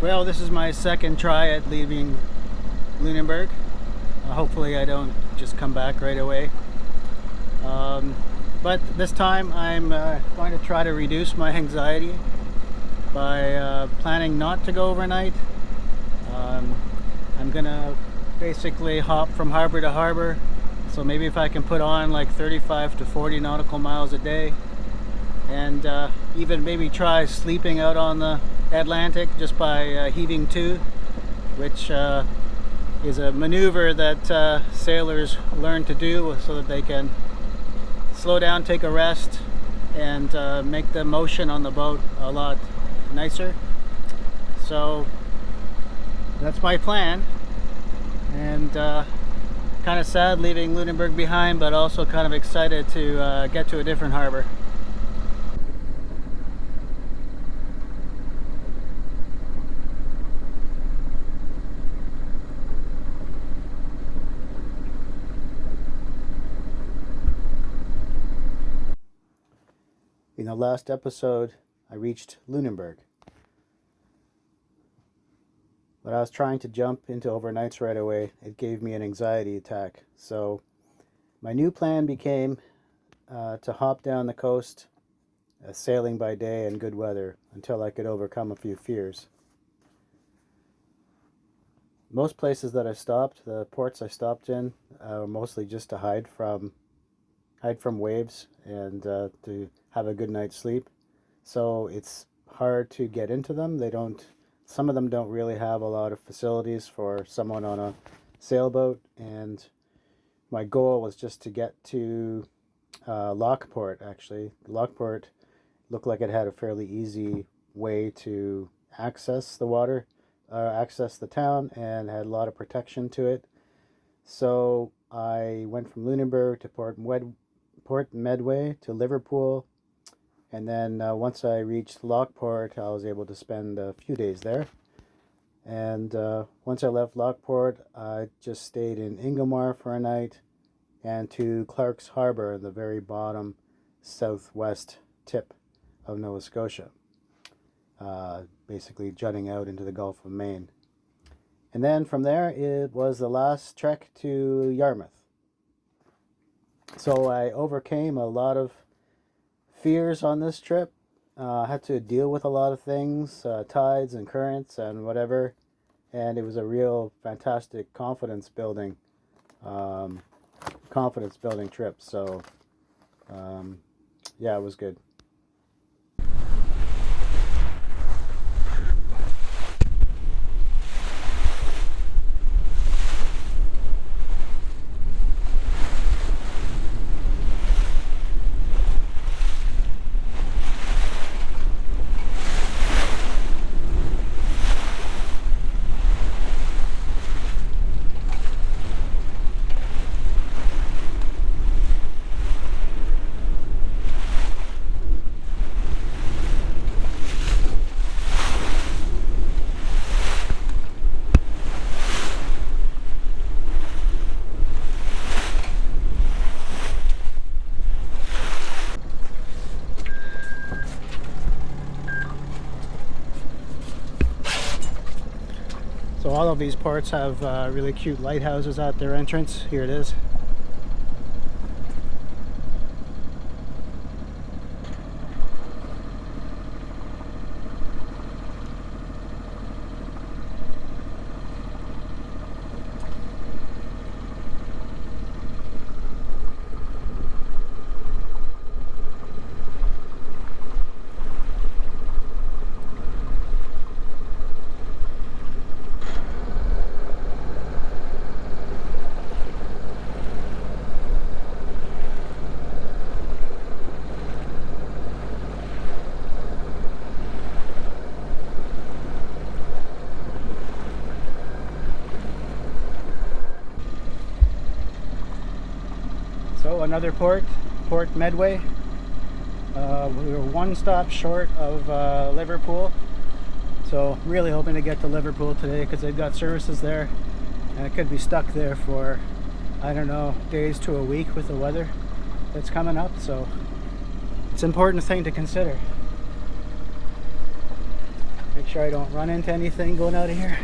Well, this is my second try at leaving Lunenburg. Hopefully I don't just come back right away. But this time I'm going to try to reduce my anxiety by planning not to go overnight. I'm gonna basically hop from harbor to harbor, so maybe if I can put on like 35 to 40 nautical miles a day, and even maybe try sleeping out on the Atlantic just by heaving to, which is a maneuver that sailors learn to do so that they can slow down, take a rest, and make the motion on the boat a lot nicer. So that's my plan, and kind of sad leaving Lunenburg behind, but also kind of excited to get to a different harbor. In the last episode, I reached Lunenburg, but I was trying to jump into overnights right away. It gave me an anxiety attack. So my new plan became to hop down the coast, sailing by day in good weather until I could overcome a few fears. Most places that I stopped, the ports I stopped in, were mostly just to hide from waves and to have a good night's sleep. So it's hard to get into them. Some of them don't really have a lot of facilities for someone on a sailboat, and my goal was just to get to Lockport. Actually, Lockport looked like it had a fairly easy way to access the water, access the town, and had a lot of protection to it. So I went from Lunenburg to Port Medway to Liverpool, and then once I reached Lockport, I was able to spend a few days there. And once I left Lockport, I just stayed in Ingomar for a night and to Clark's Harbor, the very bottom southwest tip of Nova Scotia, basically jutting out into the Gulf of Maine. And then from there, it was the last trek to Yarmouth. So I overcame a lot of fears on this trip. I had to deal with a lot of things, tides and currents and whatever, and it was a real fantastic confidence building trip. So yeah, it was good. So all of these ports have really cute lighthouses at their entrance. Here it is. So another port, Port Medway. We were one stop short of Liverpool. So really hoping to get to Liverpool today because they've got services there. And it could be stuck there for, I don't know, days to a week with the weather that's coming up. So it's an important thing to consider. Make sure I don't run into anything going out of here.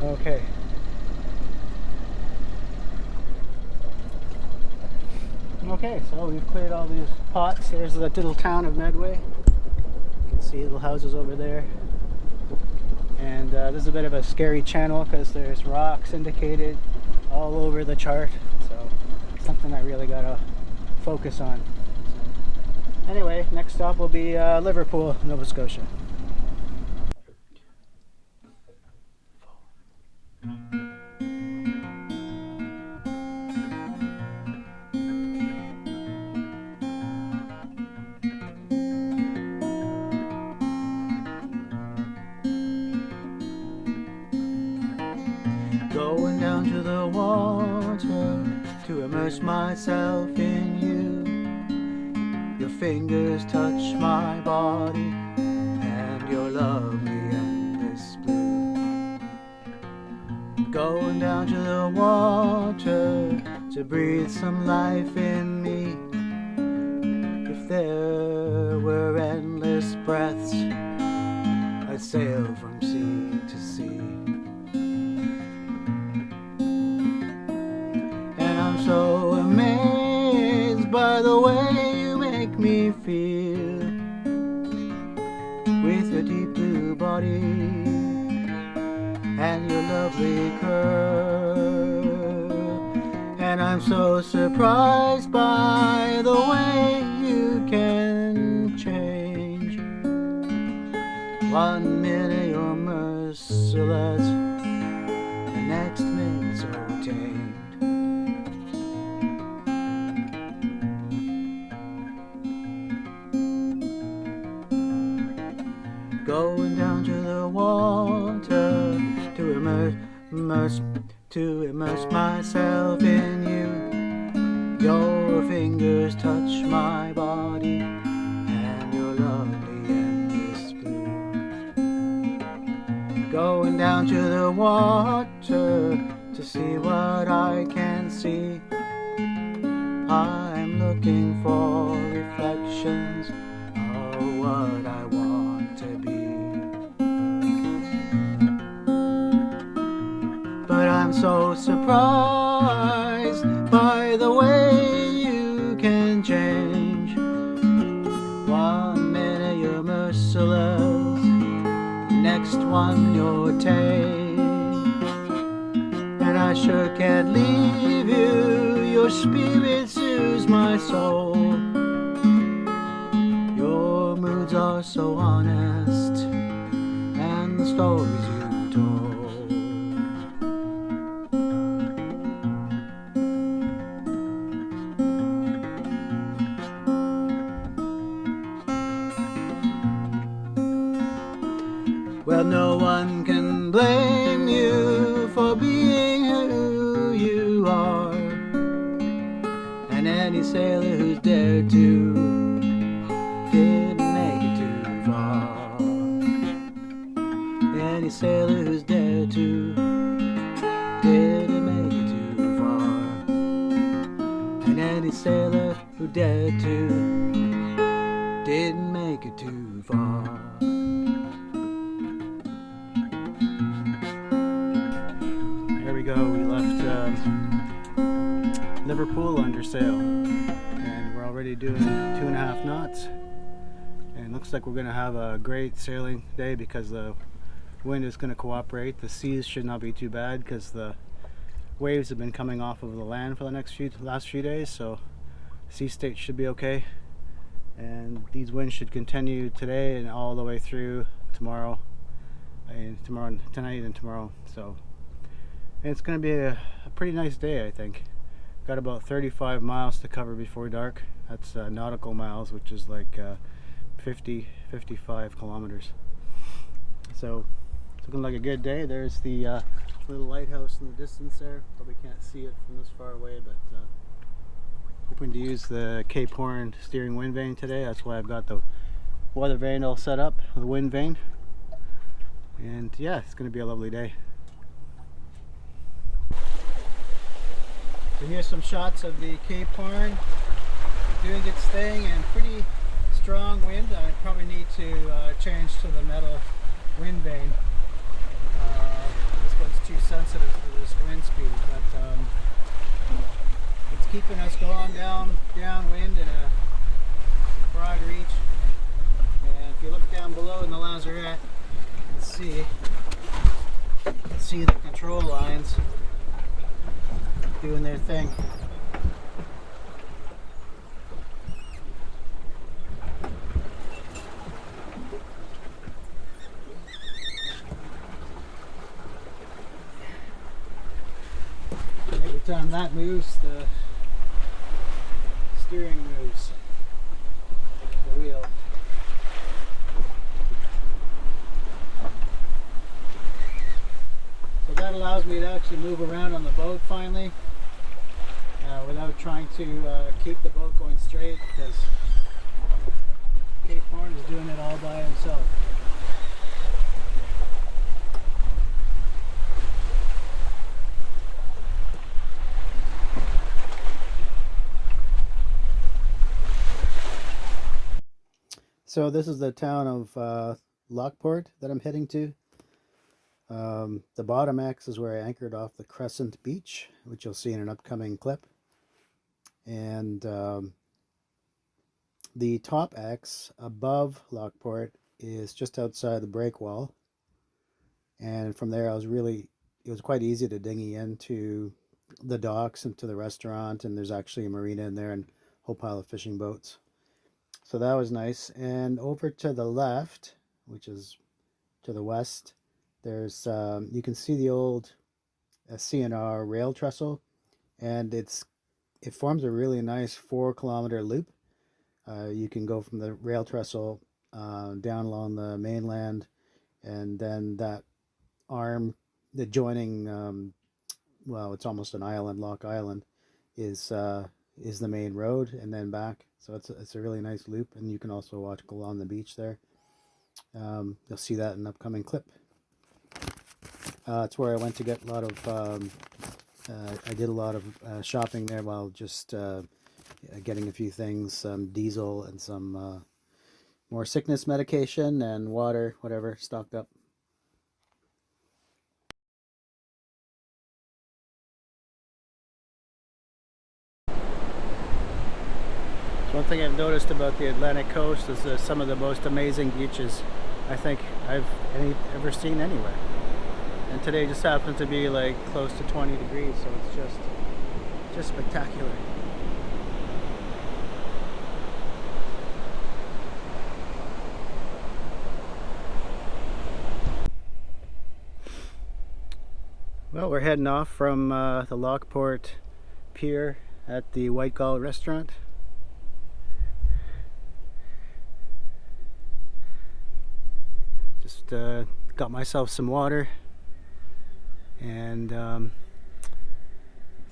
Okay. Okay, so we've cleared all these pots. There's the little town of Medway. You can see little houses over there. And this is a bit of a scary channel because there's rocks indicated all over the chart. So something I really gotta focus on. So, anyway, next stop will be Liverpool, Nova Scotia. Going down to the water to immerse myself in you. Your fingers touch my body and your lovely endless blue. Going down to the water to breathe some life in me. If there were endless breaths, I'd sail from sea to sea. So amazed by the way you make me feel, with your deep blue body and your lovely curl. And I'm so surprised by the way you can change. 1 minute you're merciless, the next minute so tame. Going down to the water to immerse myself in you. Your fingers touch my body and your lovely endless blue. Going down to the water to see what I can see. I'm looking for reflections of what I want to be. But I'm so surprised by the way you can change. 1 minute you're merciless, next one you're tame. And I sure can't leave you, your spirit soothes my soul. Your moods are so honest, and the stories you told. Well, no one can blame you for being who you are. And any sailor who's dared to didn't make it too far. Any sailor who's dared to didn't make it too far. And any sailor who dared to didn't make it too far. Go. We left Liverpool under sail, and we're already doing 2.5 knots, and it looks like we're going to have a great sailing day because the wind is going to cooperate. The seas should not be too bad because the waves have been coming off of the land for the last few days, so sea state should be okay, and these winds should continue today and all the way through tomorrow, and tonight and tomorrow. So it's going to be a pretty nice day, I think. Got about 35 miles to cover before dark. That's nautical miles, which is like 55 kilometers. So it's looking like a good day. There's the little lighthouse in the distance there. Probably can't see it from this far away, but hoping to use the Cape Horn steering wind vane today. That's why I've got the weather vane all set up, the wind vane. And yeah, it's going to be a lovely day. So here's some shots of the Cape Horn doing its thing, and pretty strong wind. I probably need to change to the metal wind vane. This one's too sensitive for this wind speed, but it's keeping us going downwind in a broad reach. And if you look down below in the lazarette, you can see the control lines doing their thing. Every time that moves, the steering moves the wheel. So that allows me to actually move around on the boat finally without trying to keep the boat going straight, because Cape Horn is doing it all by himself. So this is the town of Lockport that I'm heading to. The bottom X is where I anchored off the Crescent Beach, which you'll see in an upcoming clip. And the top X above Lockport is just outside the breakwall. And from there it was quite easy to dinghy into the docks and to the restaurant, and there's actually a marina in there and a whole pile of fishing boats. So that was nice. And over to the left, which is to the west, there's you can see the old CNR rail trestle, and it forms a really nice 4-kilometer loop. You can go from the rail trestle down along the mainland, and then that arm, the joining, well, it's almost an island, Lock Island, is the main road, and then back. So it's a really nice loop, and you can also watch along the beach there. You'll see that in an upcoming clip. It's where I went to get a lot of, I did a lot of shopping there while just getting a few things, some diesel and some more sickness medication and water, whatever, stocked up. One thing I've noticed about the Atlantic coast is some of the most amazing beaches I think I've ever seen anywhere. And today just happened to be like close to 20 degrees, so it's just spectacular. Well, we're heading off from the Lockport Pier at the White Gull restaurant. Just got myself some water, and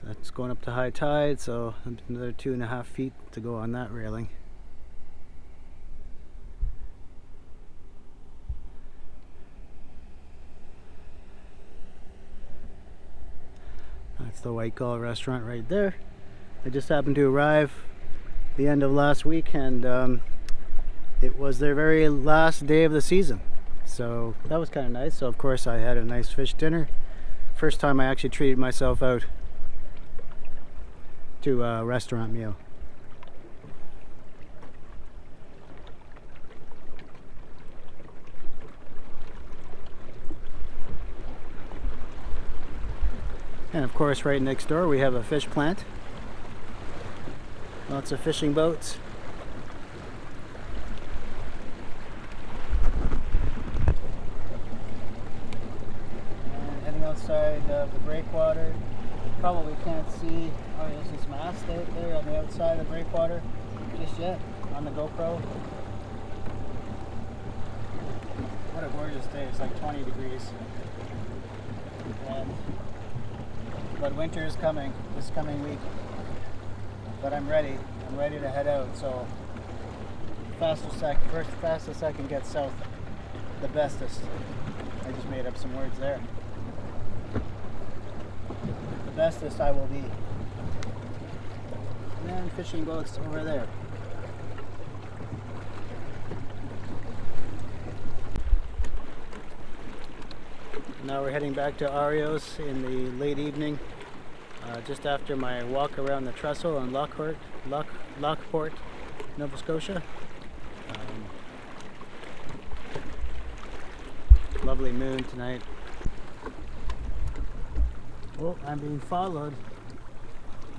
that's going up to high tide, so another 2.5 feet to go on that railing. That's the White Gull restaurant right there. I just happened to arrive the end of last week, and it was their very last day of the season. So that was kind of nice. So of course I had a nice fish dinner. First time I actually treated myself out to a restaurant meal. And of course right next door we have a fish plant. Lots of fishing boats. Outside of the breakwater, probably can't see. Oh, there's this mast out there on the outside of the breakwater just yet on the GoPro. What a gorgeous day! It's like 20 degrees, but winter is coming this coming week. But I'm ready. I'm ready to head out. So fastest I can get south, the bestest. I just made up some words there. Bestest I will be. and fishing boats over there. Now we're heading back to Ario's in the late evening, just after my walk around the trestle in Lockport, Nova Scotia. Lovely moon tonight. Oh, I'm being followed.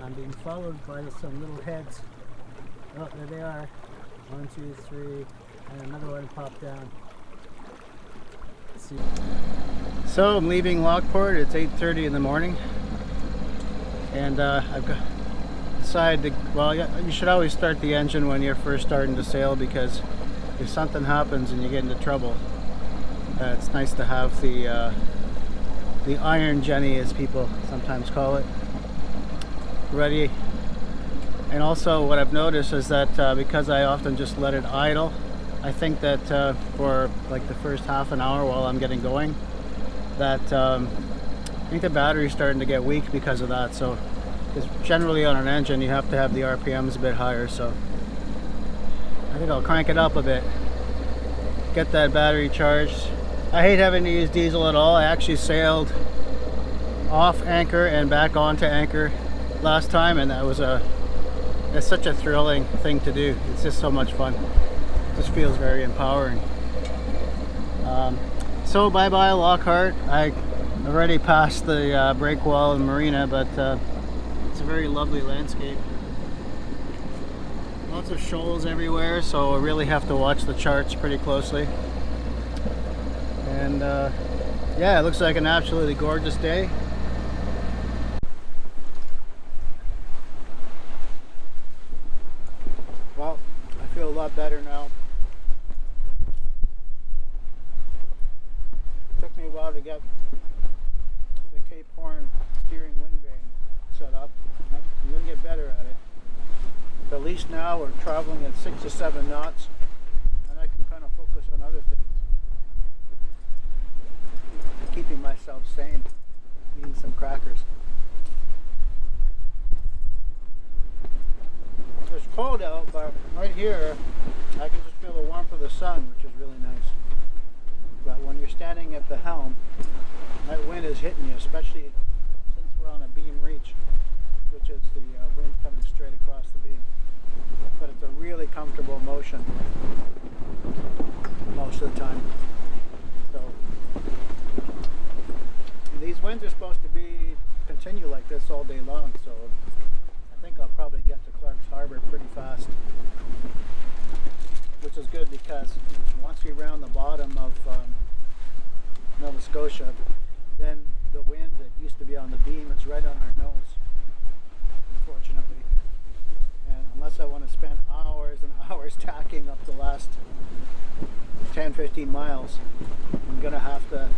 I'm being followed by some little heads. Oh, there they are. 1, 2, 3, and another one popped down. Let's see. So I'm leaving Lockport. It's 8:30 in the morning, and I've decided to. Well, you should always start the engine when you're first starting to sail, because if something happens and you get into trouble, it's nice to have the iron Jenny, as people sometimes call it, ready. And also what I've noticed is that because I often just let it idle, I think that for like the first half an hour while I'm getting going, that I think the battery's starting to get weak because of that. So, because generally on an engine you have to have the RPMs a bit higher, so I think I'll crank it up a bit, get that battery charged. I hate having to use diesel at all. I actually sailed off anchor and back onto anchor last time, and that was it's such a thrilling thing to do. It's just so much fun. It just feels very empowering. So bye bye Lockhart. I already passed the break wall and marina, but it's a very lovely landscape. Lots of shoals everywhere, so I really have to watch the charts pretty closely. And yeah, it looks like an absolutely gorgeous day. Well, I feel a lot better now. It took me a while to get the Cape Horn steering wind vane set up. I'm going to get better at it. But at least now we're traveling at 6 to 7 knots, and I can kind of focus on other things. Keeping myself sane, eating some crackers. It's cold out, but right here I can just feel the warmth of the sun, which is really nice. But when you're standing at the helm, that wind is hitting you, especially since we're on a beam reach, which is the wind coming straight across the beam. But it's a really comfortable motion most of the time. So these winds are supposed to continue like this all day long, so I think I'll probably get to Clark's Harbor pretty fast, which is good because once we round the bottom of Nova Scotia, then the wind that used to be on the beam is right on our nose, unfortunately. And unless I want to spend hours and hours tacking up the last 10-15 miles, I'm gonna have to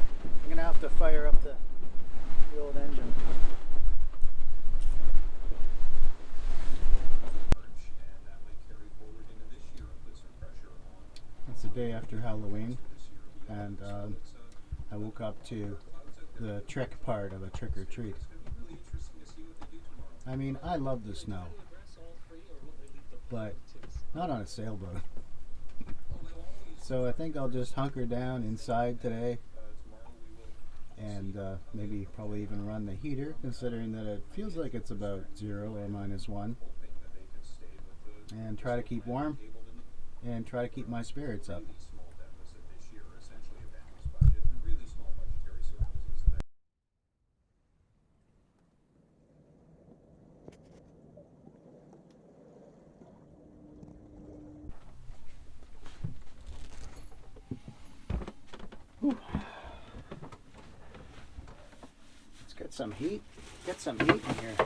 fire up the old engine. It's the day after Halloween, and I woke up to the trick part of a trick or treat. I mean, I love the snow, but not on a sailboat. So I think I'll just hunker down inside today, and maybe probably even run the heater, considering that it feels like it's about 0 or -1, and try to keep warm and try to keep my spirits up. Whew. Let's get some heat. Get some heat in here.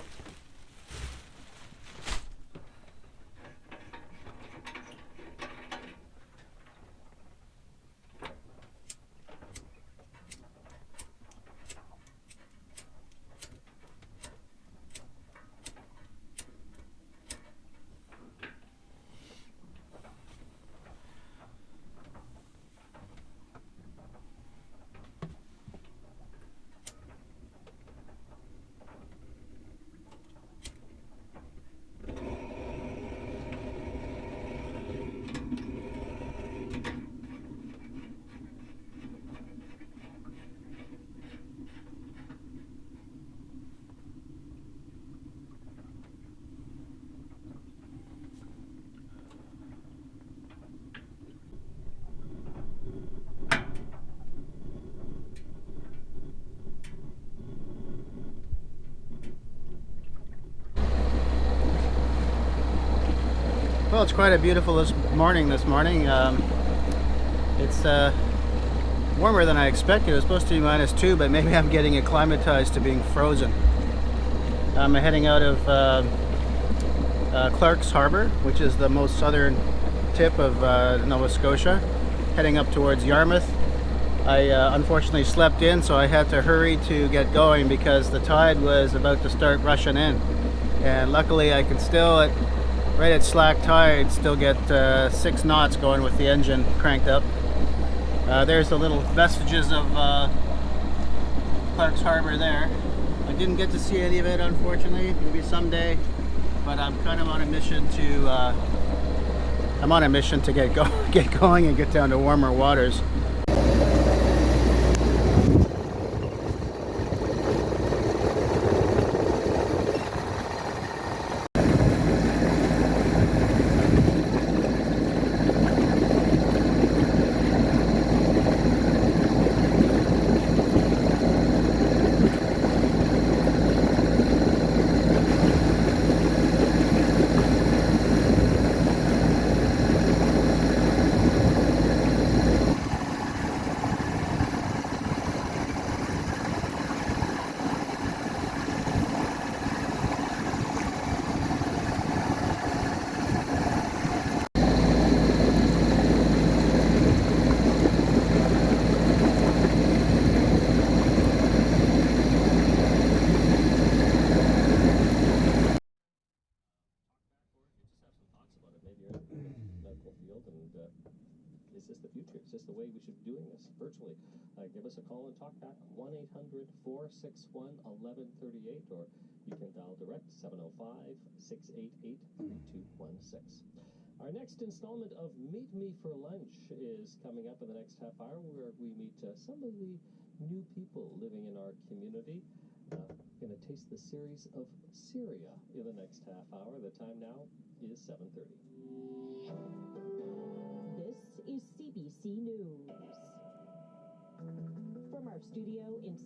Well, it's quite a beautiful morning this morning. It's warmer than I expected. It was supposed to be -2, but maybe I'm getting acclimatized to being frozen. I'm heading out of Clark's Harbor, which is the most southern tip of Nova Scotia, heading up towards Yarmouth. I unfortunately slept in, so I had to hurry to get going because the tide was about to start rushing in. And luckily I can still, right at slack tide, still get 6 knots going with the engine cranked up. There's the little vestiges of Clark's Harbor there. I didn't get to see any of it, unfortunately. Maybe someday, but I'm kind of on a mission to get going and get down to warmer waters. Is this the future? Is this the way we should be doing this virtually? Give us a call and talk back. 1-800-461-1138, or you can dial direct 705-688-3216. Our next installment of Meet Me for Lunch is coming up in the next half hour, where we meet some of the new people living in our community. Going to taste the series of Syria in the next half hour. The time now is 7:30. This is CBC News. From our studio in